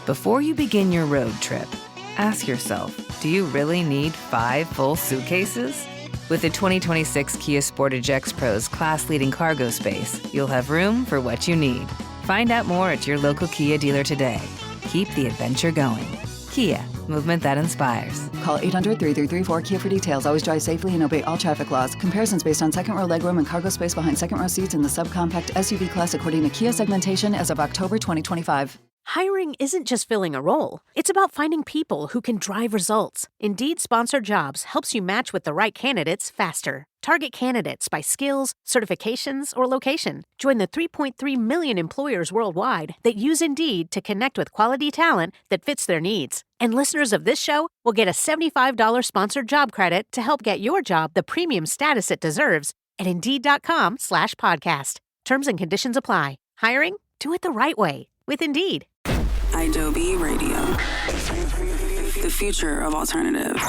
Before you begin your road trip, ask yourself, do you really need 5 full suitcases? With the 2026 Kia Sportage X-Pro's class-leading cargo space, you'll have room for what you need. Find out more at your local Kia dealer today. Keep the adventure going. Kia, movement that inspires. Call 800-3334-KIA for details. Always drive safely and obey all traffic laws. Comparisons based on second row legroom and cargo space behind second row seats in the subcompact SUV class according to Kia segmentation as of October 2025. Hiring isn't just filling a role. It's about finding people who can drive results. Indeed Sponsored Jobs helps you match with the right candidates faster. Target candidates by skills, certifications, or location. Join the 3.3 million employers worldwide that use Indeed to connect with quality talent that fits their needs. And listeners of this show will get a $75 sponsored job credit to help get your job the premium status it deserves at Indeed.com/podcast. Terms and conditions apply. Hiring? Do it the right way. With Indeed. Adobe Radio. The future of alternative.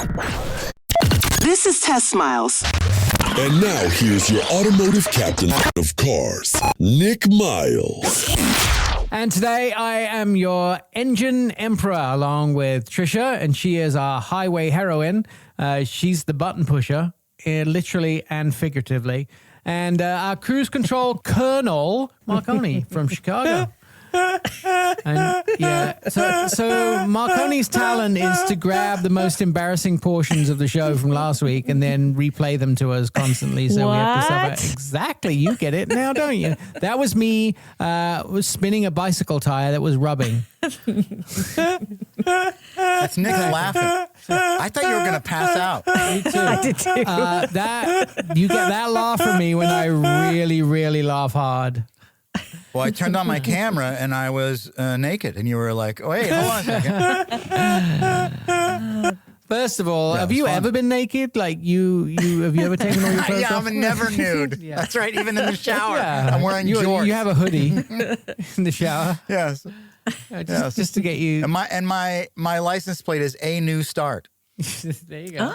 This is Tess Miles. And now here's your automotive captain of cars, Nick Miles. And today I am your engine emperor along with Trisha, and she is our highway heroine. She's the button pusher, literally and figuratively. And our cruise control colonel, Marconi from Chicago. And yeah, so Marconi's talent is to grab the most embarrassing portions of the show from last week and then replay them to us constantly. So we have to suffer. Exactly, you get it now, don't you? That was me was spinning a bicycle tire that was rubbing. That's Nick laughing. I thought you were going to pass out. Me too. I did too. You get that laugh from me when I really, really laugh hard. Well, I turned on my camera and I was naked, and you were like, "Oh, wait, hold on a second." First of all, have you ever been naked? Like have you ever taken all your clothes off? Yeah, I'm never nude. Yeah. That's right. Even in the shower, Yeah. I'm wearing jorts. You have a hoodie in the shower. Yes. Just to get you. And my license plate is A New Start. There you go.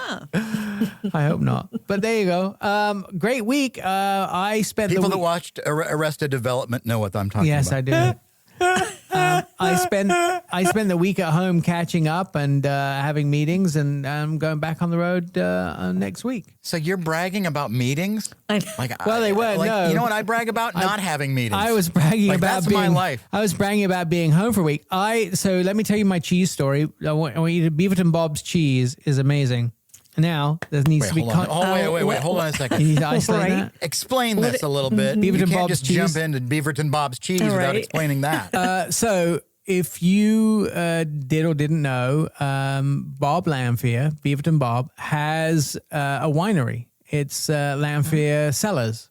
I hope not. But there you go. Great week. I spent People the that watched Arrested Development know what I'm talking about. Yes, I do. I spent the week at home catching up and having meetings, and I'm going back on the road next week. So you're bragging about meetings? Well, they weren't. No, you know what I brag about? Not having meetings. I was bragging about that's being. my life. I was bragging about being home for a week. So let me tell you my cheese story. I want you to Beaverton Bob's cheese is amazing. Now there needs to be. Wait, hold on a second. You need to isolate that. Explain this a little bit. Beaverton You can't Bob's just cheese. jump into Beaverton Bob's cheese without explaining that. So if you did or didn't know, Bob Lanphier, Beaverton Bob, has a winery. It's Lanphier Cellars.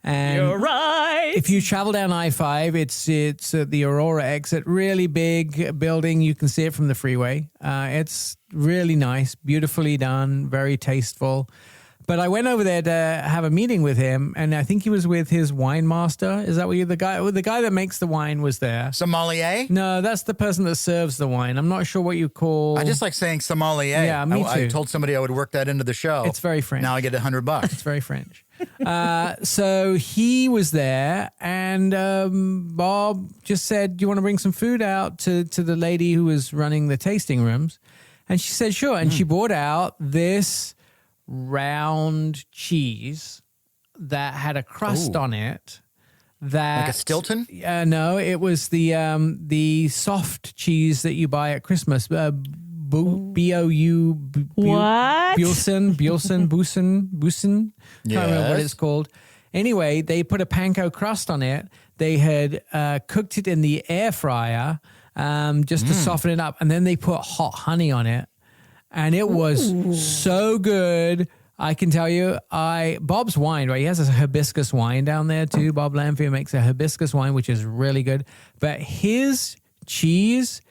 And You're right. If you travel down I-5, it's at the Aurora exit. Really big building. You can see it from the freeway. It's really nice, beautifully done, very tasteful. But I went over there to have a meeting with him, and I think he was with his wine master. Is that what the guy that makes the wine was there? Sommelier? No, that's the person that serves the wine. I'm not sure what you call. I just like saying sommelier. Yeah, me too. I told somebody I would work that into the show. It's very French. Now I get $100. It's very French. So he was there, and Bob just said, "Do you want to bring some food out to the lady who was running the tasting rooms?" And she said, "Sure." And she brought out this round cheese that had a crust on it. That like a Stilton? No, it was the soft cheese that you buy at Christmas. B-O-U. What? Busen. Can't remember what it's called. Anyway, they put a panko crust on it. They had cooked it in the air fryer just to soften it up. And then they put hot honey on it. And it was so good. I can tell you, Bob's wine, right? He has a hibiscus wine down there too. Bob Lanphier makes a hibiscus wine, which is really good. But his cheese,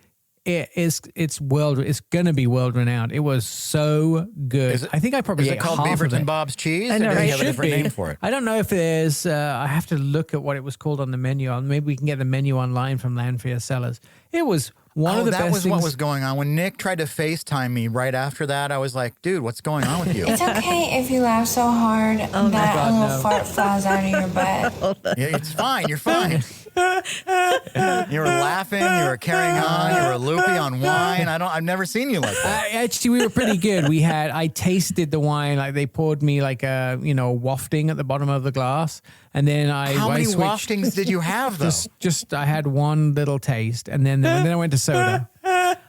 it's going to be world renowned. It was so good. I think I probably Is it ate called half of Beaverton it. Bob's cheese? I know, or do it you have a should different be. name for it? I don't know if there's. I have to look at what it was called on the menu. Maybe we can get the menu online from Lanphier Cellars. It was One of the that best was things. what was going on. When Nick tried to FaceTime me right after that, I was like, dude, what's going on with you? It's okay if you laugh so hard that God, a little no. fart flies out of your butt. Yeah, it's fine. You're fine. You were laughing. You were carrying on. You were loopy on wine. I've never seen you like that. Actually, we were pretty good. I tasted the wine, like they poured me like a, wafting at the bottom of the glass. And then How many switched. waftings did you have, though? Just I had one little taste, and then I went to soda.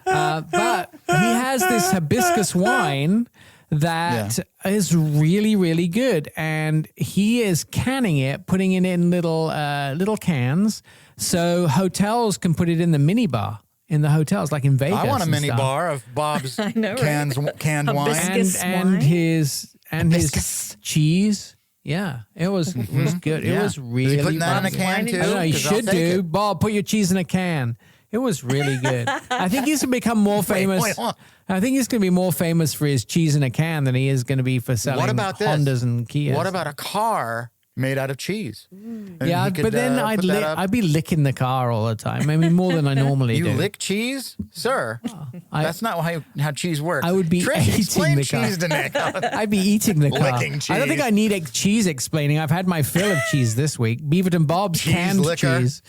But he has this hibiscus wine that is really, really good, and he is canning it, putting it in little cans, so hotels can put it in the mini bar in the hotels, like in Vegas. I want a and mini stuff. bar of Bob's know, right? canned wine. Hibiscus and wine? his cheese. Yeah, it was good. It was really. Is he putting that in a good. can too? I don't know. You 'Cause I'll should take do. it. Bob, put your cheese in a can. It was really good. I think he's going to become more famous. wait, hold on. I think he's going to be more famous for his cheese in a can than he is going to be for selling What about this? Hondas and Kias. What about a car made out of cheese? And Yeah, he could, but then put that up. I'd be licking the car all the time. I mean, more than I normally You do. lick cheese, sir? That's not how cheese works. I would be Trish, eating explain the car. cheese to Nick. I'd be eating the car. Licking I don't think cheese. I need cheese explaining. I've had my fill of cheese this week. Beaverton Bob's Cheese canned liquor. cheese.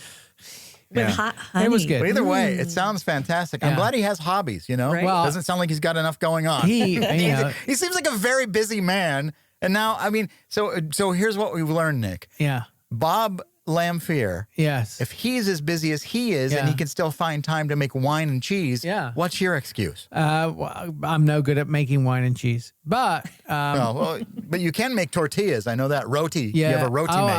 With hot honey. It was good. But either way, it sounds fantastic. I'm Yeah. glad he has hobbies, Right. Well, doesn't sound like he's got enough going on. He He seems like a very busy man. And now, I mean, so here's what we've learned, Nick. yeah, Bob Lamphere, yes. if he's as busy as he is and Yeah. he can still find time to make wine and cheese, Yeah. what's your excuse? Well, I'm no good at making wine and cheese, but But you can make tortillas. I know that. Roti. yeah, You have a roti oh, maker.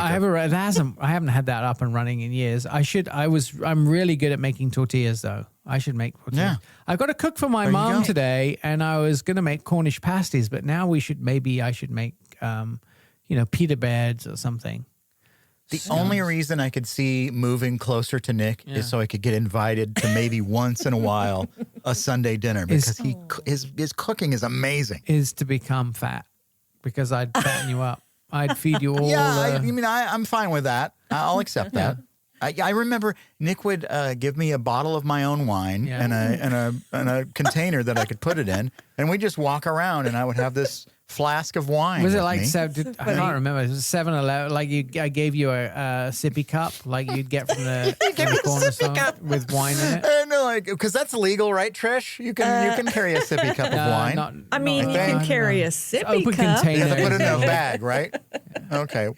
I haven't had that up and running in years. I'm really good at making tortillas though. I should make tortillas. Yeah. I've got to cook for my There you mom go. today, and I was going to make Cornish pasties, but now I should make pita breads or something. The only reason I could see moving closer to Nick is so I could get invited to maybe once in a while a Sunday dinner because his cooking is amazing. Is to become fat because I'd fatten you up. I'd feed you all. I'm fine with that. I'll accept that. I remember Nick would give me a bottle of my own wine Yeah. and a container that I could put it in, and we'd just walk around, and I would have this flask of wine. Was it with like me. I can't remember. It was 7-Eleven. Like I gave you a sippy cup, like you'd get from the, Give me a corner sippy store cup. with wine in it. And like, because that's legal, right, Trish? You can carry a sippy cup of wine. I mean, you can carry a sippy open cup. container. You have to put it in a bag, right? Okay.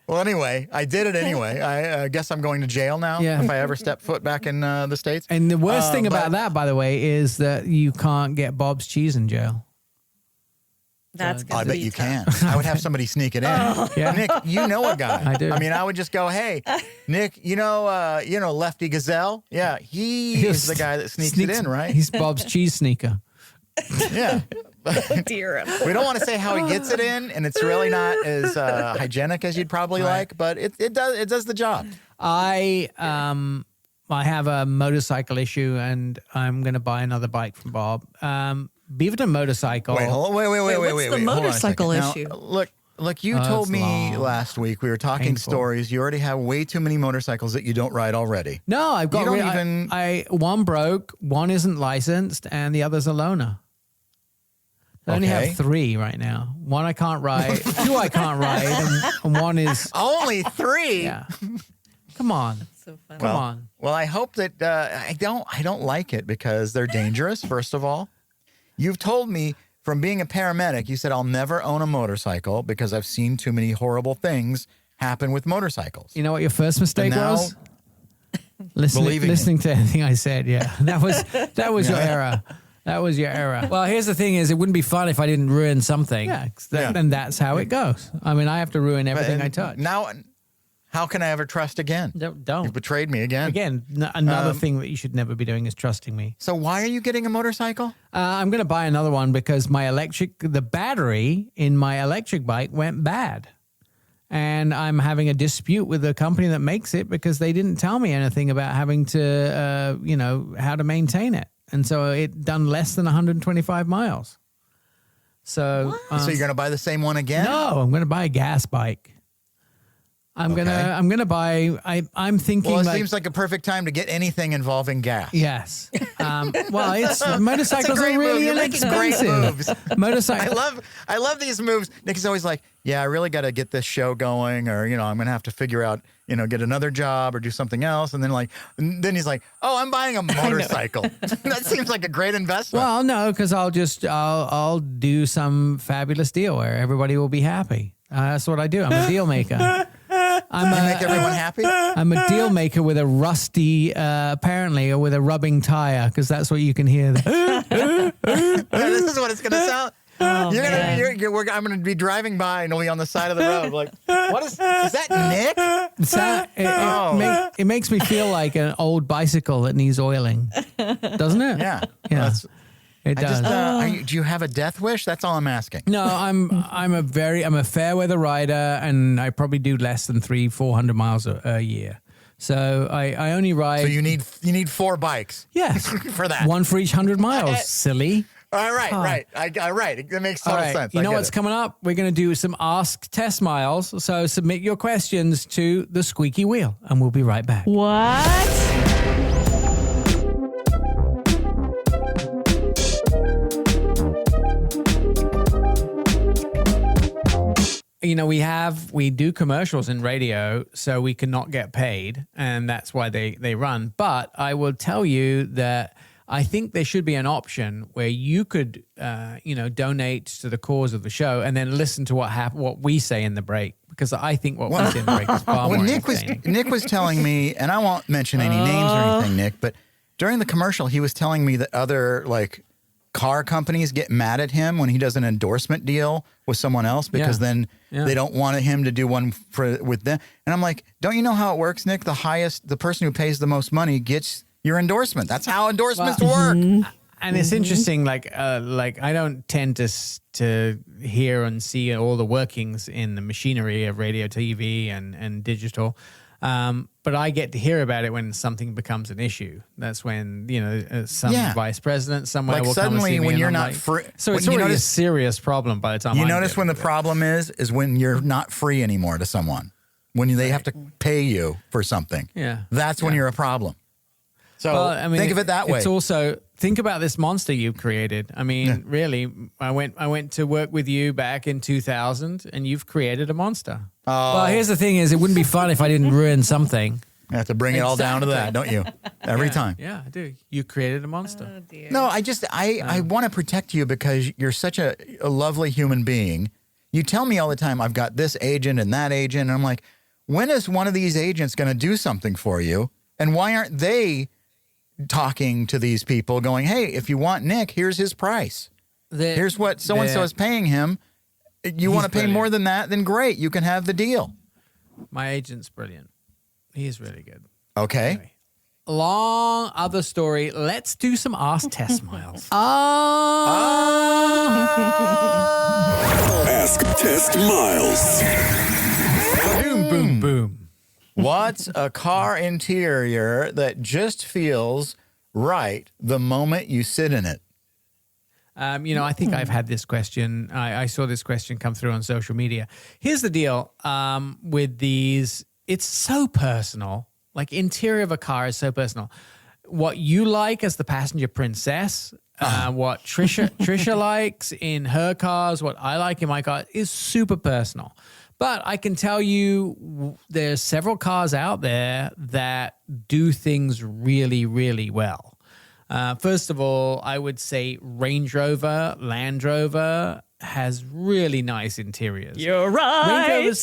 Well, anyway, I did it anyway. I guess I'm going to jail now Yeah. if I ever step foot back in the States. And the worst thing but- about that, by the way, is that you can't get Bob's cheese in jail. That's I gonna bet be you tough. can. I would have somebody sneak it in. Yeah. Nick, you know a guy. I do. I mean, I would just go, hey, Nick, you know Lefty Gazelle? Yeah, he is the guy that sneaks it in, right? He's Bob's cheese sneaker. Yeah. Dear. We don't want to say how he gets it in, and it's really not as hygienic as you'd probably like, but it does the job. I have a motorcycle issue, and I'm going to buy another bike from Bob. Beaverton Motorcycle. Wait, hold on. Wait. what's the Hold on a second. motorcycle Now, issue? Look, you Oh, told it's me long. last week, we were talking Painful. stories. You already have way too many motorcycles that you don't ride already. No, I've got. You don't rid- even- one broke, one isn't licensed, and the other's a loaner. I only Okay. have 3 right now. One I can't ride, 2 I can't ride, and one is. Only 3? Yeah. Come on. So funny. Come on. Well, I hope that I don't like it because they're dangerous, first of all. You've told me from being a paramedic, you said I'll never own a motorcycle because I've seen too many horrible things happen with motorcycles. You know what your first mistake And now- was? Believing it. Listening to anything I said. Yeah, that was your error. That was your error. Well, here's the thing: is it wouldn't be fun if I didn't ruin something. Yeah, and that's how it goes. I mean, I have to ruin everything I touch. Now, how can I ever trust again? Don't. You've betrayed me again. Again, another thing that you should never be doing is trusting me. So why are you getting a motorcycle? I'm going to buy another one because the battery in my electric bike went bad. And I'm having a dispute with the company that makes it because they didn't tell me anything about having to, how to maintain it. And so it done less than 125 miles. So So you're going to buy the same one again? no, I'm going to buy a gas bike. I'm gonna buy. I'm thinking. Well, it like, seems like a perfect time to get anything involving gas. Yes. Well, it's motorcycles That's a great are really move. You're making great inexpensive. moves. Motorcycles. I love these moves. Nick is always like, yeah, I really got to get this show going, or I'm going to have to figure out, get another job or do something else, and then he's like, oh, I'm buying a motorcycle. That seems like a great investment. Well, no, because I'll do some fabulous deal where everybody will be happy. That's what I do. I'm a deal maker. You make everyone happy? I'm a deal maker with a rusty, apparently, or with a rubbing tire, because that's what you can hear. This is what it's going to sound. I'm going to be driving by and it'll be on the side of the road. Like, what is that Nick? It makes me feel like an old bicycle that needs oiling, doesn't it? Yeah. Yeah. It does. Do you have a death wish? That's all I'm asking. No, I'm a fair weather rider, and I probably do less than 300-400 miles a year. So I only ride. So you need 4 bikes. Yes, for that. One for each 100 miles. Silly. All right, right. That makes total sense. You know what's coming up? We're going to do some Ask Test Miles. So submit your questions to the squeaky wheel, and we'll be right back. What? We do commercials in radio, so we cannot get paid, and that's why they run. But I will tell you that I think there should be an option where you could, donate to the cause of the show and then listen to what we say in the break, because I think what we say in the break is far more entertaining. Nick was telling me, and I won't mention any names or anything, Nick, but during the commercial, he was telling me that other car companies get mad at him when he does an endorsement deal with someone else because then they don't want him to do one with them. And I'm like, don't you know how it works, Nick? The person who pays the most money gets your endorsement. That's how endorsements work. And it's interesting, I don't tend to hear and see all the workings in the machinery of radio, TV, and digital. But I get to hear about it when something becomes an issue. That's when, some vice president somewhere will come and see me. When you're I'm not free. So it's already a serious problem by the time you notice when the problem is when you're not free anymore to someone. When they have to pay you for something. Yeah. That's when you're a problem. So think of it that way. It's also, think about this monster you've created. I mean, really, I went to work with you back in 2000, and you've created a monster. Oh. Well, here's the thing is, it wouldn't be fun if I didn't ruin something. You have to bring it all down to that, don't you? Every time. Yeah, I do. You created a monster. Oh, dear. No, I want to protect you because you're such a lovely human being. You tell me all the time, I've got this agent and that agent. And I'm like, when is one of these agents going to do something for you? And why aren't they talking to these people going, hey, if you want Nick, here's his price. Here's what so-and-so is paying him. You want to pay more than that, then great. You can have the deal. My agent's brilliant. He's really good. Okay. Anyway, long other story. Let's do some Ask Test Miles. Ask Test Miles. Boom, boom, boom. What's a car interior that just feels right the moment you sit in it? I think I've had this question. I saw this question come through on social media. Here's the deal with these. It's so personal. Like, interior of a car is so personal. What you like as the passenger princess, what Trisha likes in her cars, what I like in my car is super personal. But I can tell you there's several cars out there that do things really, really well. First of all, I would say Range Rover, Land Rover has really nice interiors. You're right.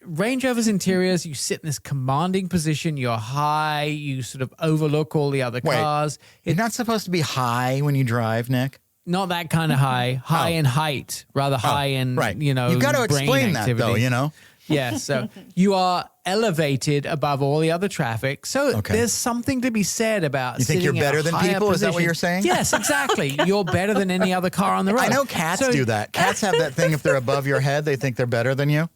Range Rover's interiors, you sit in this commanding position, you're high, you sort of overlook all the other cars. You're not supposed to be high when you drive, Nick. Not that kind of high in height, rather high in, You've got to explain activity. that, though, Yeah, so you are elevated above all the other traffic. So there's something to be said about You think you're better than people? Is that what you're saying? Yes, exactly. You're better than any other car on the road. I know cats do that. Cats have that thing if they're above your head, they think they're better than you.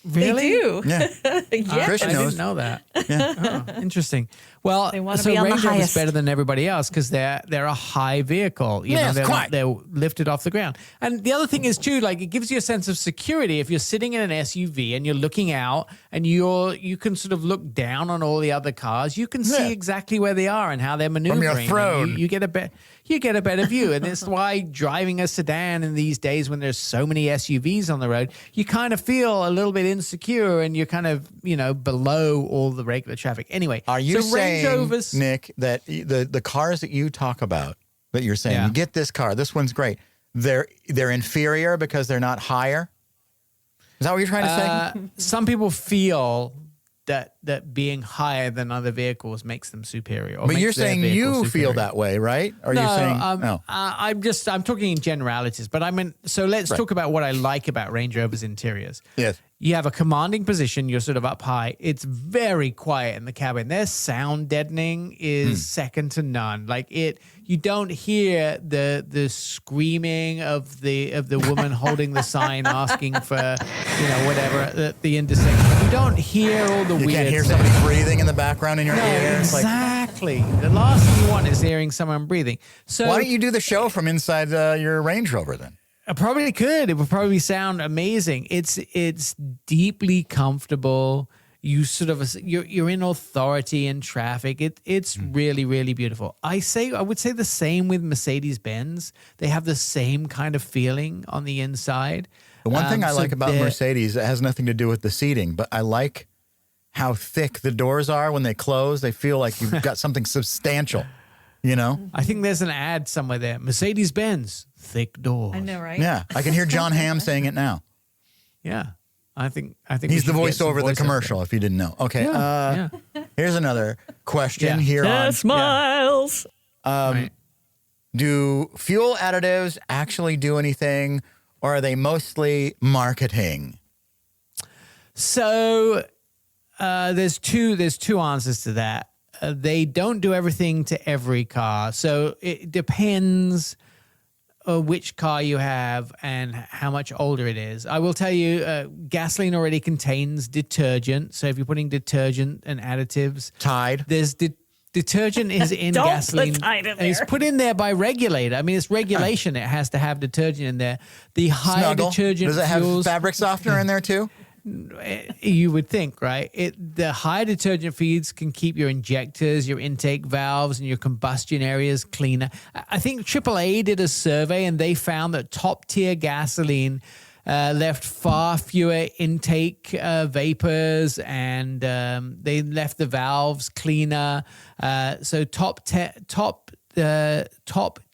Really? They do. Yeah. Yes. Trish I knows. didn't know that. Oh, interesting. Well, They wanna so be on the Range Rover's highest. better than everybody else because they're a high vehicle. You Yes, know, quite. they're lifted off the ground. And the other thing is too, like it gives you a sense of security if you're sitting in an SUV and you're looking out and you can sort of look down on all the other cars. You can see exactly where they are and how they're maneuvering. And throne. You get a better view, and that's why driving a sedan in these days when there's so many SUVs on the road, you kind of feel a little bit insecure and you're kind of below all the regular traffic. Anyway, Are you so Range saying, Rovers, Nick, that the cars that you talk about, that you're saying, Yeah. you get this car, this one's great, they're inferior because they're not higher? Is that what you're trying to say? some people feel that being higher than other vehicles makes them superior. Or But makes you're their saying vehicle you feel superior. that way, right? Or No, you're saying no. I'm talking in generalities, but so let's talk about what I like about Range Rover's interiors. Yes. You have a commanding position. You're sort of up high. It's very quiet in the cabin. Their sound deadening is second to none. Like you don't hear the screaming of the woman holding the sign asking for whatever at the intersection. You don't hear all the You weird can't hear stuff. somebody breathing in the background in your ear. It's like, Exactly. The last thing you want is hearing someone breathing. So why don't you do the show from inside your Range Rover then? I probably could. It would probably sound amazing. It's deeply comfortable. You sort of you're in authority in traffic. It's really, really beautiful. I would say the same with Mercedes-Benz. They have the same kind of feeling on the inside. The one thing I so like about they're- Mercedes, it has nothing to do with the seating, but I like how thick the doors are when they close. They feel like you've got something substantial, I think there's an ad somewhere there. Mercedes-Benz, thick doors. I know, right? Yeah, I can hear John Hamm saying it now. Yeah. I think we He's the should get some voiceover of the voiceover. commercial, if you didn't know. Okay, Yeah. here's another question Yeah. here on, Smiles. Right. do fuel additives actually do anything, or are they mostly marketing? So there's two answers to that. They don't do everything to every car. So it depends which car you have and how much older it is. I will tell you, gasoline already contains detergent. So if you're putting detergent and additives, Tide. there's detergent is in Don't put gasoline. Tide in And it's there. put in there by regulator. I mean, it's regulation. It has to have detergent in there. The higher Snuggle. detergent Does it have fuels, fabric softener in there too? you would think, right? The higher detergent feeds can keep your injectors, your intake valves, and your combustion areas cleaner. I think AAA did a survey and they found that top tier gasoline left far fewer intake vapors, and they left the valves cleaner. So top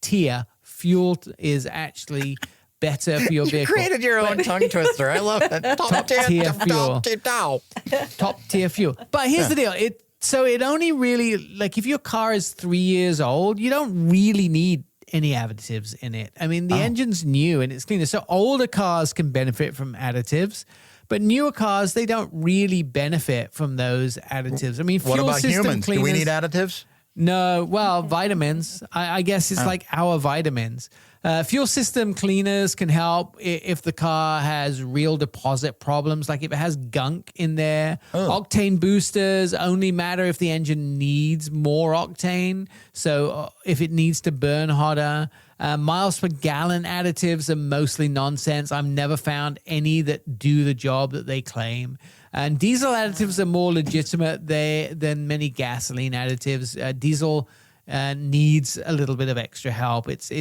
tier fuel is actually better for your You vehicle. created your own tongue twister. I love it. Top tier fuel. Top tier fuel. But here's the deal. It only really, like if your car is 3 years old, you don't really need any additives in it. I mean, the engine's new and it's cleaner. So older cars can benefit from additives, but newer cars, they don't really benefit from those additives. I mean, What fuel about system humans? cleaners. Do we need additives? No, well, vitamins. I guess it's like our vitamins. Fuel system cleaners can help if the car has real deposit problems, like if it has gunk in there. Octane boosters only matter if the engine needs more octane. So if it needs to burn hotter. Miles per gallon additives are mostly nonsense. I've never found any that do the job that they claim. And diesel additives are more legitimate than many gasoline additives. Diesel needs a little bit of extra help. It's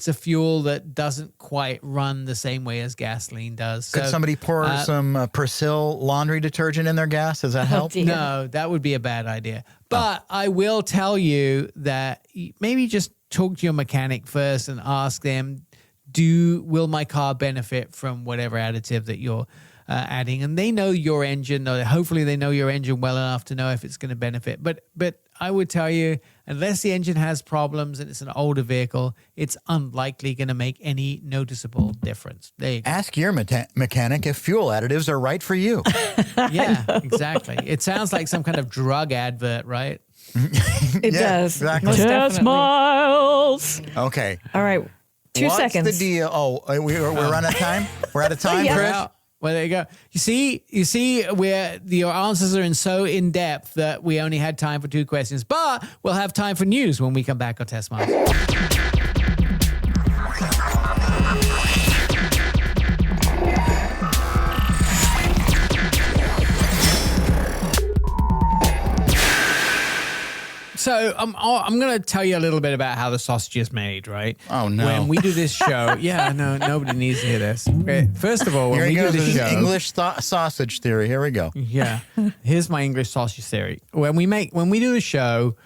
a fuel that doesn't quite run the same way as gasoline does. Could So, somebody pour some Persil laundry detergent in their gas? Does that help? dear. No, that would be a bad idea. But I will tell you that maybe just talk to your mechanic first and ask them, will my car benefit from whatever additive that you're adding? And they know your engine, or hopefully they know your engine well enough to know if it's going to benefit. But I would tell you, unless the engine has problems and it's an older vehicle, it's unlikely going to make any noticeable difference. There you go. Ask your mechanic if fuel additives are right for you. Yeah, exactly. It sounds like some kind of drug advert, right? It Yeah, does. exactly. Most definitely. Smiles. Okay. All right. 2 What's seconds. the deal? Oh, we're running out of time? We're out of time, Yeah. Trish? Well, Well, there you go. You see, where your answers are so in depth that we only had time for 2 questions, but we'll have time for news when we come back on Test Miles. So I'm going to tell you a little bit about how the sausage is made, right? Oh, no. When we do this show, nobody needs to hear this. Okay, first of all, when we do this show, English sausage theory. Here we go. Yeah, here's my English sausage theory. When we do the show,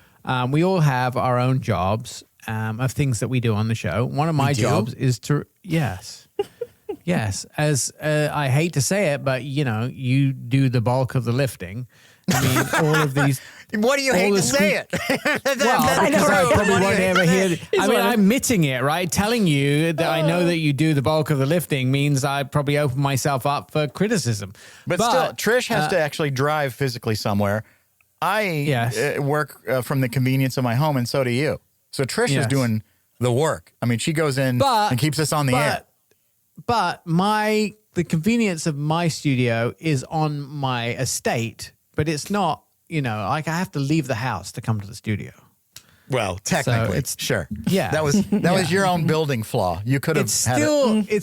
we all have our own jobs of things that we do on the show. One of my jobs is to yes. As I hate to say it, but you do the bulk of the lifting. I mean, all of these. What do you hate to say it? Well, because I probably won't ever hear. I mean, I'm admitting it, right? Telling you that I know that you do the bulk of the lifting means I probably open myself up for criticism. But still, Trish has to actually drive physically somewhere. I work from the convenience of my home, and so do you. So Trish is doing the work. I mean, she goes in and keeps us on the air. But the convenience of my studio is on my estate, but it's not. Like I have to leave the house to come to the studio. Well, technically, sure. Yeah, that was your own building flaw. You could have. It's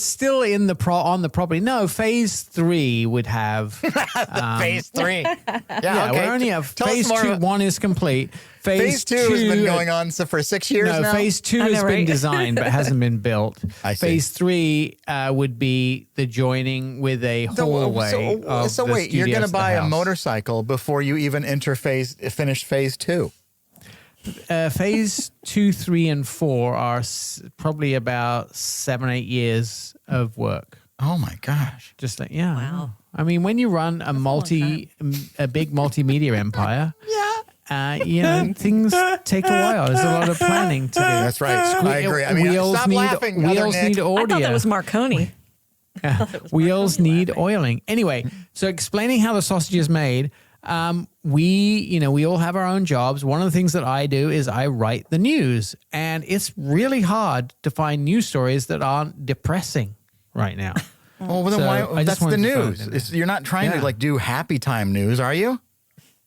still in the on the property. No, phase 3 would have phase 3. Yeah, okay. We're only at phase 2. 1 is complete. Phase 2 has been going on for 6 years now. No, phase 2 has been designed but hasn't been built. I see. Phase 3 would be the joining with a hallway. So wait, you're going to buy a motorcycle before you even finish phase 2. Phase 2, 3, and 4 are probably about 7-8 years of work. Oh my gosh! Just like wow. I mean, when you run a big multimedia empire, things take a while. There's a lot of planning to do. That's right. I agree. I mean, stop laughing. Wheels need audio. I thought that was Marconi. Wheels need oiling. Anyway, so explaining how the sausage is made. We all have our own jobs. One of the things that I do is I write the news, and it's really hard to find news stories that aren't depressing right now. Well, then why? That's the news. You're not trying to do happy time news, are you?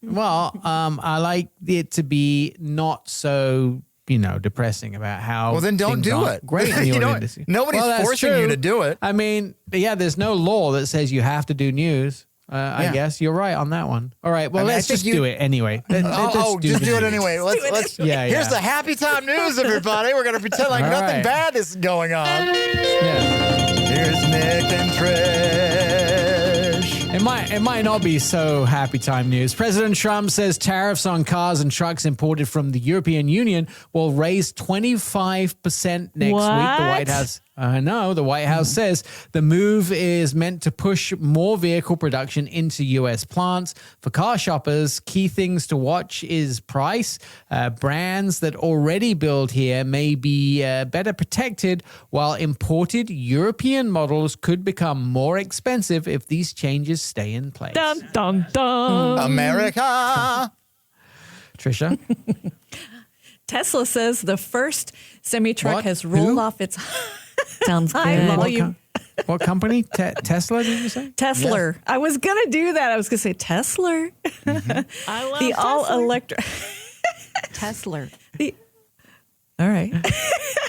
Well, I like it to be not so depressing about how. Well, then don't do it. Great in the industry. Nobody's forcing you to do it. I mean, there's no law that says you have to do news. I guess you're right on that one. All right. Well, let's just do it anyway. Just do it anyway. Let's. Here's the happy time news, everybody. We're gonna pretend like nothing bad is going on. Yeah. Here's Nick and Trish. It might not be so happy time news. President Trump says tariffs on cars and trucks imported from the European Union will raise 25% next week. The White House. The White House says the move is meant to push more vehicle production into U.S. plants. For car shoppers, key things to watch is price. Brands that already build here may be better protected, while imported European models could become more expensive if these changes stay in place. Dun, dun, dun. America. Trisha? Tesla says the first semi-truck has rolled off its... Sounds good. What company? Tesla, did you say? Tesla. Yes. I was going to do that. I was going to say Tesla. Mm-hmm. I love the all-electric. Tesla. All right.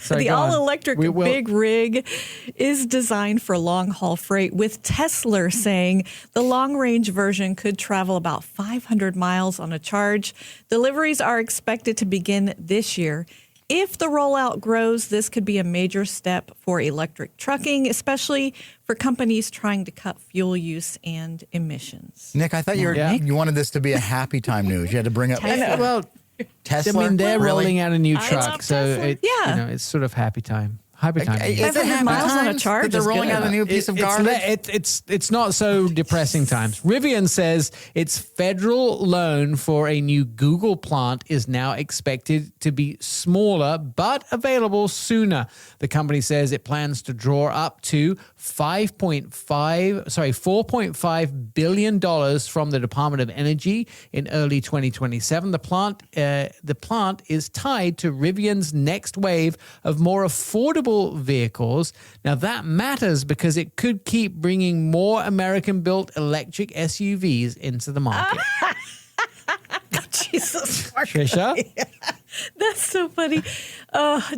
Sorry, the all-electric big rig is designed for long-haul freight, with Tesla saying the long-range version could travel about 500 miles on a charge. Deliveries are expected to begin this year. If the rollout grows, this could be a major step for electric trucking, especially for companies trying to cut fuel use and emissions. Nick, I thought you wanted this to be a happy time news. You had to bring up Tesla. I mean, they're rolling out a new truck, so it's sort of happy time. Happy time. Is it happy miles on a charge? They're rolling out a new piece of garbage. It's not so depressing times. Rivian says its federal loan for a new Google plant is now expected to be smaller but available sooner. The company says it plans to draw up to $4.5 billion from the Department of Energy in early 2027. The plant is tied to Rivian's next wave of more affordable global vehicles. Now, that matters because it could keep bringing more American-built electric SUVs into the market. Jesus, Trisha? That's so funny.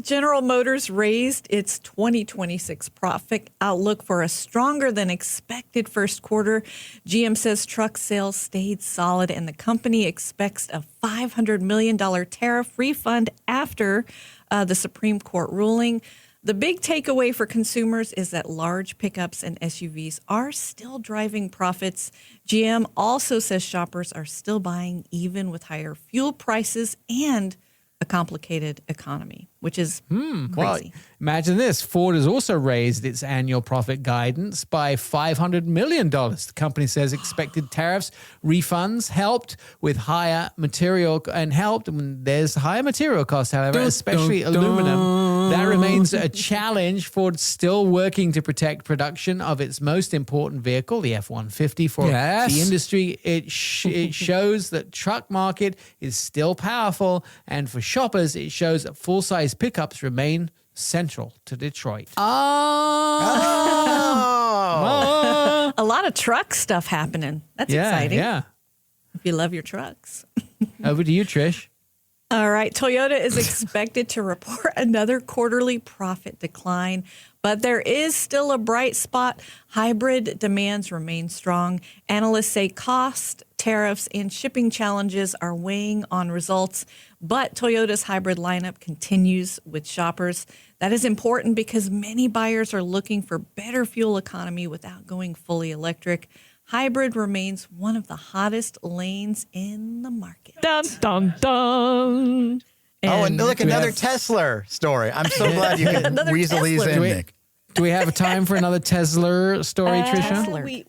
General Motors raised its 2026 profit outlook for a stronger than expected first quarter. GM says truck sales stayed solid, and the company expects a $500 million tariff refund after the Supreme Court ruling. The big takeaway for consumers is that large pickups and SUVs are still driving profits. GM also says shoppers are still buying even with higher fuel prices and a complicated economy, which is crazy. Well, imagine this. Ford has also raised its annual profit guidance by $500 million. The company says expected tariffs, refunds helped with higher material and helped when there's higher material costs, however, especially aluminum. That remains a challenge. Ford's still working to protect production of its most important vehicle, the F-150, for the industry. It shows that truck market is still powerful, and for shoppers, it shows that full-size pickups remain central to Detroit. A lot of truck stuff happening. That's exciting. Yeah. If you love your trucks. Over to you, Trish. All right. Toyota is expected to report another quarterly profit decline, but there is still a bright spot. Hybrid demands remain strong. Analysts say cost, tariffs, and shipping challenges are weighing on results, but Toyota's hybrid lineup continues with shoppers. That is important because many buyers are looking for better fuel economy without going fully electric. Hybrid remains one of the hottest lanes in the market. Dun, dun, dun. And look, another Tesla story. I'm so glad you can weasel these in, Nick. Do we have time for another Tesla story, Trisha?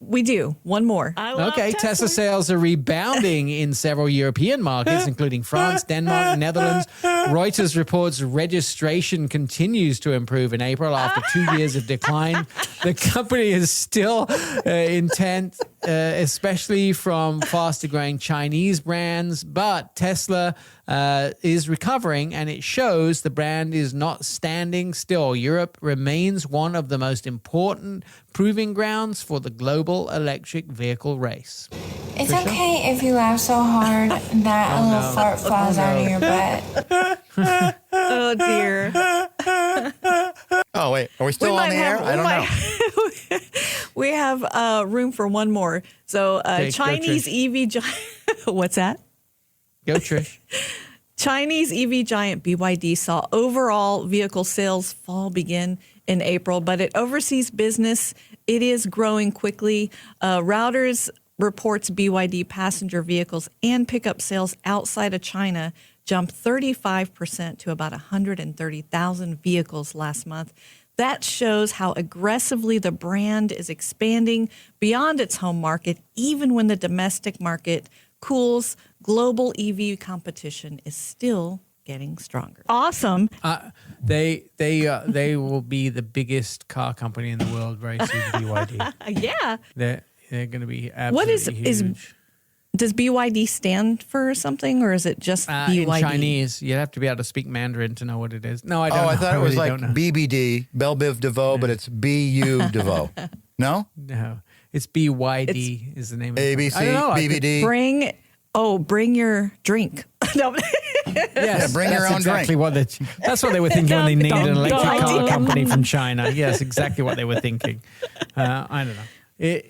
We do. One more. Okay, Tesla sales are rebounding in several European markets, including France, Denmark, Netherlands. Reuters reports registration continues to improve in April after 2 years of decline. The company is still intent, especially from faster-growing Chinese brands, but Tesla is recovering, and it shows the brand is not standing still. Europe remains one of the most important proving grounds for the global electric vehicle race. It's Trisha? okay if you laugh so hard that a little fart falls out of your butt. Oh, dear. Oh, wait. Are we still on the air? I don't know. We have room for one more. So Chinese EV giant. What's that? Go, Trish. Chinese EV giant BYD saw overall vehicle sales fall begin in April, but at overseas business, it is growing quickly. Reuters reports BYD passenger vehicles and pickup sales outside of China jumped 35% to about 130,000 vehicles last month. That shows how aggressively the brand is expanding beyond its home market, even when the domestic market cools. Global EV competition is still getting stronger. Awesome. They will be the biggest car company in the world very soon, BYD. Yeah. They're going to be absolutely huge. Does BYD stand for something, or is it just BYD? In Chinese, you'd have to be able to speak Mandarin to know what it is. No, I don't know. I thought it was really like BBD, Belle Biv DeVoe, but it's BU DeVoe. No? No. It's BYD is the name of it. ABC, I don't know. BBD. Bring your drink. No. Yes, bring your own exactly drink. That's what they were thinking when they named an electric car company from China. Yes, exactly what they were thinking. I don't know.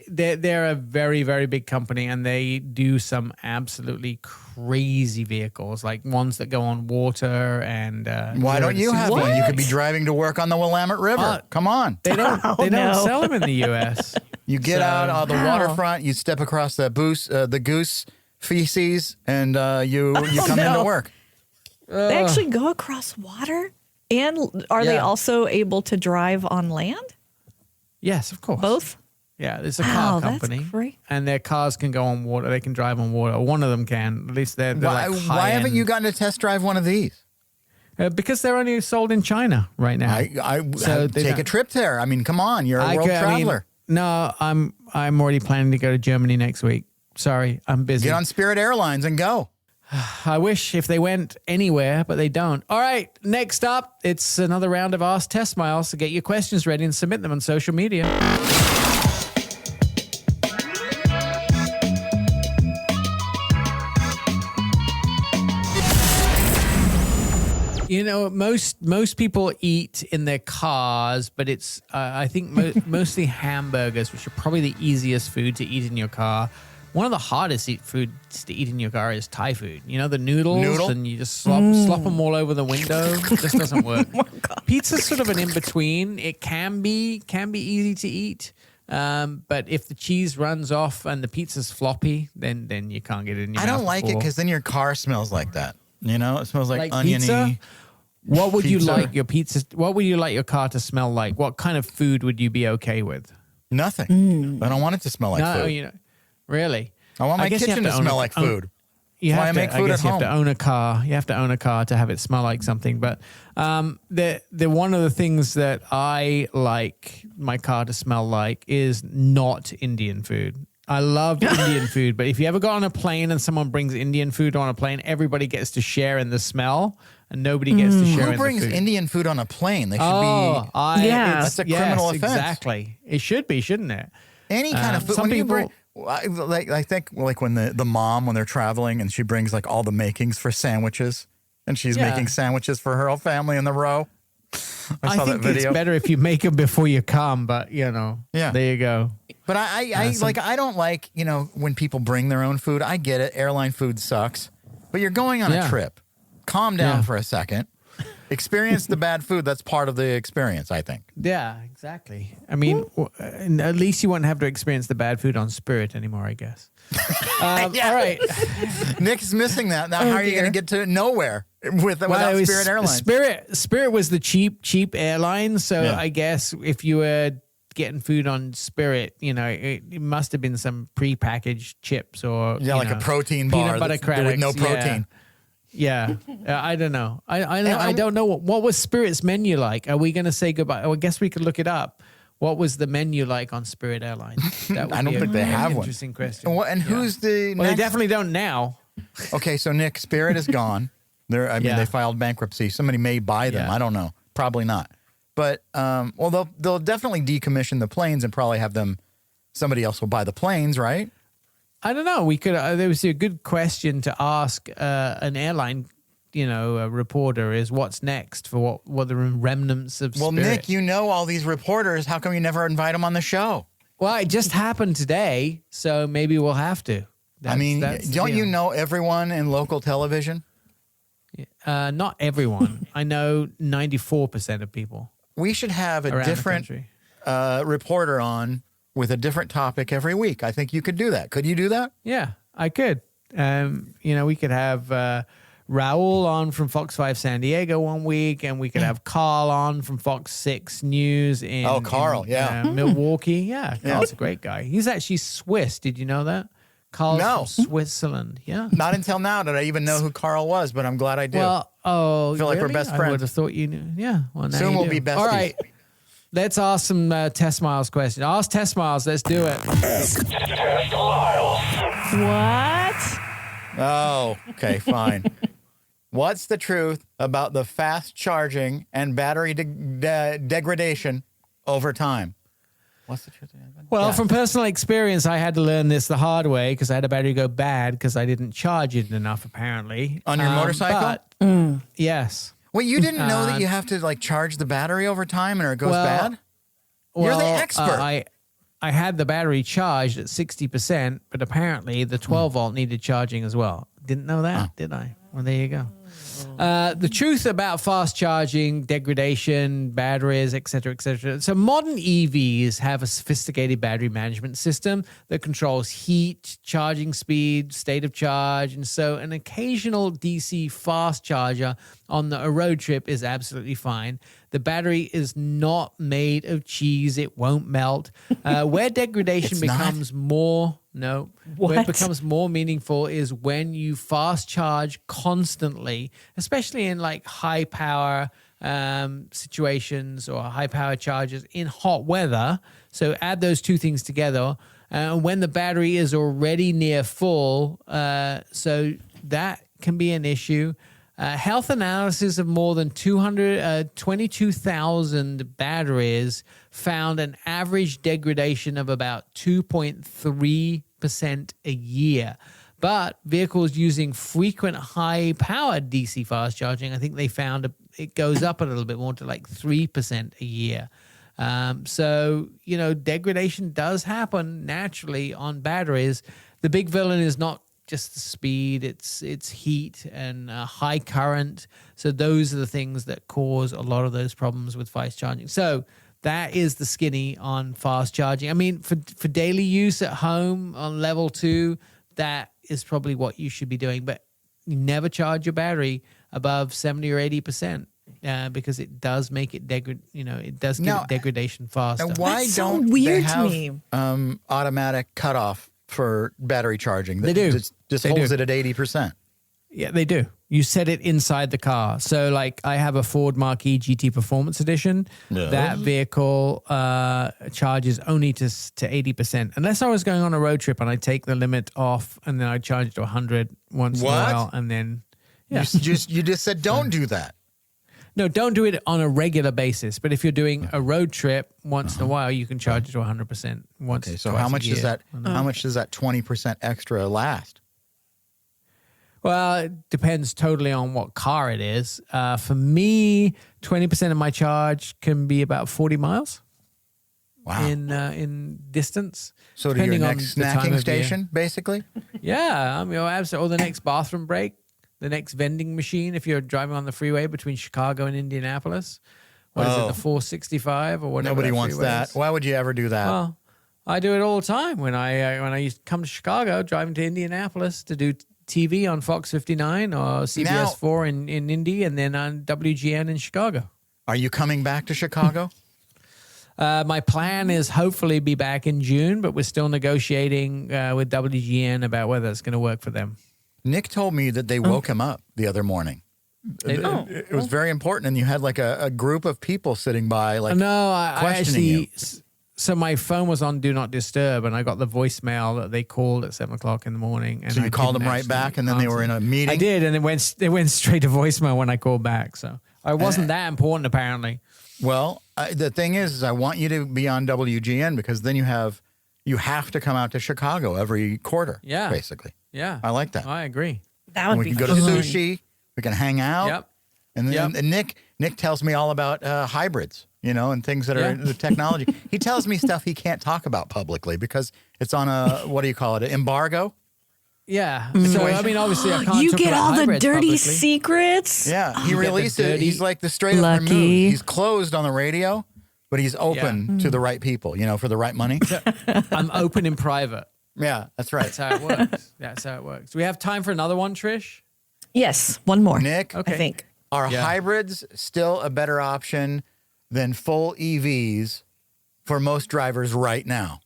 They're a very, very big company, and they do some absolutely crazy vehicles, like ones that go on water. And why don't you have one? You could be driving to work on the Willamette River. Come on. They don't sell them in the U.S. You get out on the waterfront, you step across the goose feces, and you come into work. They actually go across water? And are they also able to drive on land? Yes, of course. Both? Yeah, it's a car company. That's great. And their cars can go on water. They can drive on water. One of them can. At least they're like why haven't you gotten to test drive one of these? Because they're only sold in China right now. I take a trip there. I mean, come on. You're a world traveler. No, I'm already planning to go to Germany next week. Sorry, I'm busy. Get on Spirit Airlines and go. I wish if they went anywhere, but they don't. All right, next up, it's another round of Ask Test Miles. So get your questions ready and submit them on social media. You know, most people eat in their cars, but it's I think mostly hamburgers, which are probably the easiest food to eat in your car. One of the hardest foods to eat in your car is Thai food. You know, the noodles, and you just slop them all over the window. It just doesn't work. Pizza's sort of an in-between. It can be easy to eat, but if the cheese runs off and the pizza's floppy, then you can't get it in your mouth. I don't like it because then your car smells like that. You know, it smells like oniony. Pizza? What would you like your pizza? What would you like your car to smell like? What kind of food would you be okay with? Nothing. I don't want it to smell like food. You know, really? I want my kitchen to smell like food. You Why have I make to, food I guess at you home. have to own a car. You have to own a car to have it smell like something. But the one of the things that I like my car to smell like is not Indian food. I love Indian food, but if you ever go on a plane and someone brings Indian food on a plane, everybody gets to share in the smell and nobody gets to share in the food. Who brings Indian food on a plane? They should be. That's a criminal offense. Exactly. It should be, shouldn't it? Any kind of food. Some when you people, I think like when the mom, when they're traveling and she brings like all the makings for sandwiches and she's making sandwiches for her whole family in the row. I saw think that video. It's better if you make them before you come, but you know, there you go. But I don't like, you know, when people bring their own food. I get it. Airline food sucks. But you're going on a trip. Calm down for a second. Experience the bad food. That's part of the experience, I think. Yeah, exactly. I mean, at least you won't have to experience the bad food on Spirit anymore, I guess. All right. Nick's missing that. Now, how are you going to get to nowhere without Spirit Airlines? Spirit was the cheap airline. So I guess if you were getting food on Spirit, you know, it must have been some prepackaged chips or like a protein bar peanut butter crackers with no protein. Yeah, I don't know. I don't know what was Spirit's menu like. Are we going to say goodbye? I guess we could look it up. What was the menu like on Spirit Airlines? That would I don't think they have one. Interesting question. And who's the? Well, they definitely don't now. Okay, so Nick, Spirit is gone. They filed bankruptcy. Somebody may buy them. I don't know. Probably not. But they'll definitely decommission the planes and probably have them. Somebody else will buy the planes, right? I don't know. We could. There was a good question to ask an airline, a reporter is what's next for what the remnants of Spirit. Well, Nick, you know all these reporters. How come you never invite them on the show? Well, it just happened today, so maybe we'll have to. Don't you know everyone in local television? Not everyone. I know 94% of people. We should have a different reporter on with a different topic every week. I think you could do that. Could you do that? Yeah, I could. We could have Raul on from Fox 5 San Diego one week, and we could have Carl on from Fox 6 News in Milwaukee. Yeah, Carl's a great guy. He's actually Swiss. Did you know that? Carl's from Switzerland. Yeah. Not until now did I even know who Carl was, but I'm glad I do. Well, I feel like we're best friends. I would have thought you knew. Yeah. Well, now soon we'll be besties. All right. Let's ask some Test Miles questions. Ask Test Miles. Let's do it. Ask Test Miles. What? Oh, okay, fine. What's the truth about the fast charging and battery degradation over time? What's the truth? Well, from personal experience, I had to learn this the hard way because I had a battery go bad because I didn't charge it enough, apparently. On your motorcycle? Yes. Wait, you didn't know that you have to charge the battery over time or it goes bad? You're the expert. I had the battery charged at 60%, but apparently the 12 volt needed charging as well. Didn't know that, did I? Well, there you go. The truth about fast charging, degradation, batteries, et cetera, et cetera. So modern EVs have a sophisticated battery management system that controls heat, charging speed, state of charge. And so an occasional DC fast charger on a road trip is absolutely fine. The battery is not made of cheese. It won't melt. Where degradation becomes more... No. Where it becomes more meaningful is when you fast charge constantly, especially in high power situations or high power chargers in hot weather. So add those two things together. When the battery is already near full, so that can be an issue. Health analysis of more than 22,000 batteries found an average degradation of about 2.3% a year. But vehicles using frequent high-powered DC fast charging, I think they found it goes up a little bit more to like 3% a year. So, degradation does happen naturally on batteries. The big villain is not just the speed, it's heat and high current. So those are the things that cause a lot of those problems with fast charging. So that is the skinny on fast charging. I mean, for daily use at home on level 2, that is probably what you should be doing. But you never charge your battery above 70 or 80%. Because it does make it it does give it degradation faster. And why That's don't so weird they have to me. Automatic cutoff for battery charging? They do. Just They holds do. it at 80%. Yeah, they do. You set it inside the car. So, like, I have a Ford Marquis GT Performance Edition. Yeah. That vehicle charges only to 80%. Unless I was going on a road trip and I take the limit off and then I charge it to 100 once in a while. And then, You just said don't do that. No, don't do it on a regular basis. But if you're doing a road trip once in a while, you can charge it to 100% once. Okay, so twice how much a year. does that? How much does that 20% extra last? Well, it depends totally on what car it is. For me, 20% of my charge can be about 40 miles. Wow. In distance. So to your depending on next the time snacking of station, basically? Yeah, I mean, absolutely. Or the next bathroom break, the next vending machine. If you're driving on the freeway between Chicago and Indianapolis, what is it, the 465 or whatever? Nobody wants that. Is? Why would you ever do that? Well, I do it all the time when I used to come to Chicago, driving to Indianapolis to do TV on Fox 59 or CBS 4 in Indy, and then on WGN in Chicago. Are you coming back to Chicago? My plan is hopefully be back in June, but we're still negotiating with WGN about whether it's going to work for them. Nick told me that they woke him up the other morning. It was very important, and you had like a group of people sitting by, like, I questioning you. So my phone was on Do Not Disturb, and I got the voicemail that they called at 7 o'clock in the morning. And So you I called didn't them right actually back, and then they were in a meeting? I did, and they went straight to voicemail when I called back. So I wasn't that important, apparently. Well, the thing is I want you to be on WGN because then you have to come out to Chicago every quarter. Yeah, basically. Yeah, I like that. I agree. That would we be can go to fun. sushi. We can hang out. Yep. And then and Nick tells me all about hybrids, and things that are the technology. He tells me stuff he can't talk about publicly because it's on a, what do you call it, an embargo? Yeah. So, I mean, obviously, I can't You talk get about all the hybrids dirty publicly. secrets. Yeah, he You get the released it. dirty- He's like the straight up Lucky. removed. He's closed on the radio, but he's open to the right people, for the right money. I'm open in private. Yeah, that's right. That's how it works. That's how it works. Do we have time for another one, Trish? Yes, one more. Nick, I think. are hybrids still a better option than full EVs for most drivers right now?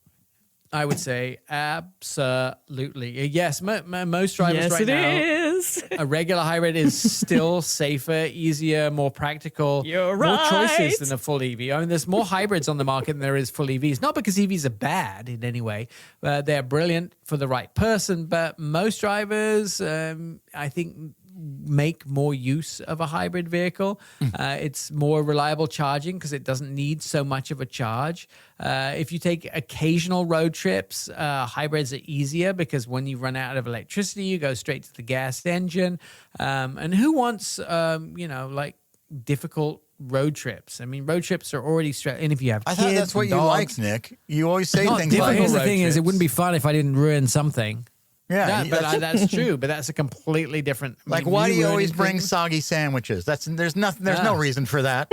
I would say absolutely. Yes, most drivers Yes, right it now. is. A regular hybrid is still safer, easier, more practical. You're more choices right. than a full EV. I mean, there's more hybrids on the market than there is full EVs. Not because EVs are bad in any way. They're brilliant for the right person, but most drivers, I think, make more use of a hybrid vehicle. It's more reliable charging because it doesn't need so much of a charge. If you take occasional road trips, hybrids are easier because when you run out of electricity, you go straight to the gas engine. And who wants, like difficult road trips? I mean, road trips are already stressed. And if you have I kids, thought that's what and you dogs, liked, Nick. You always say not things difficult. like Here's the road thing: is it trips. wouldn't be fun if I didn't ruin something. Yeah, That's true. But that's a completely different. I Like, mean, why do you always ruining bring things- soggy sandwiches? There's no reason for that.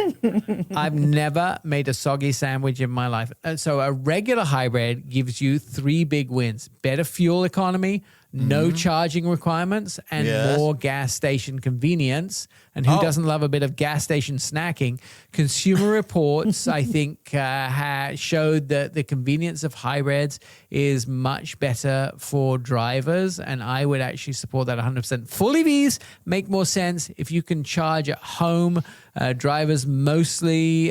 I've never made a soggy sandwich in my life. So a regular hybrid gives you 3 big wins: better fuel economy, no charging requirements, and more gas station convenience. And who doesn't love a bit of gas station snacking? Consumer Reports, I think, showed that the convenience of hybrids is much better for drivers, and I would actually support that 100%. Full EVs make more sense if you can charge at home. Drivers mostly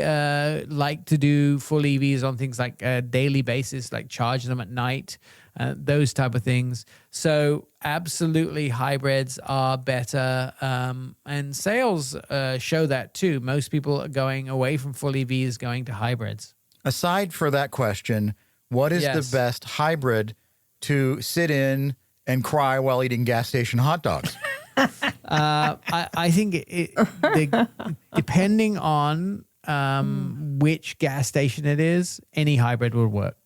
like to do full EVs on things like a daily basis, like charge them at night. those type of things. So absolutely hybrids are better. And sales show that too. Most people are going away from full EVs, going to hybrids. Aside for that question, what is the best hybrid to sit in and cry while eating gas station hot dogs? I think depending on which gas station it is, any hybrid would work.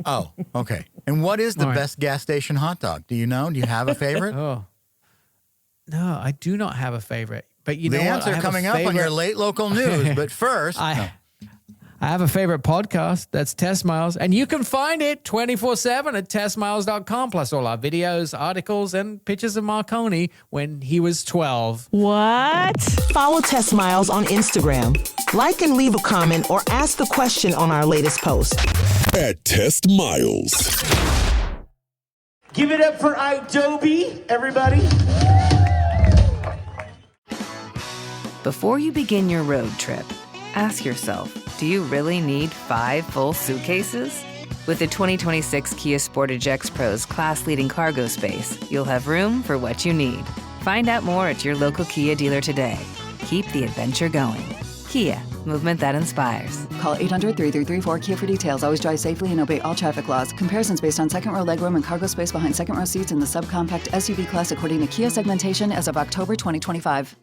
Oh, okay. And what is the best gas station hot dog? Do you know? Do you have a favorite? Oh, no, I do not have a favorite. But you know what? The answer coming up on your late local news. But first, I have a favorite podcast. That's Test Miles. And you can find it 24/7 at testmiles.com, plus all our videos, articles, and pictures of Marconi when he was 12. What? Follow Test Miles on Instagram. Like and leave a comment or ask a question on our latest post. At Test Miles. Give it up for Adobe, everybody. Before you begin your road trip, ask yourself, do you really need 5 full suitcases? With the 2026 Kia Sportage X-Pro's class-leading cargo space, you'll have room for what you need. Find out more at your local Kia dealer today. Keep the adventure going. Kia, movement that inspires. Call 800-3334-KIA for details. Always drive safely and obey all traffic laws. Comparisons based on second row legroom and cargo space behind second row seats in the subcompact SUV class according to Kia segmentation as of October 2025.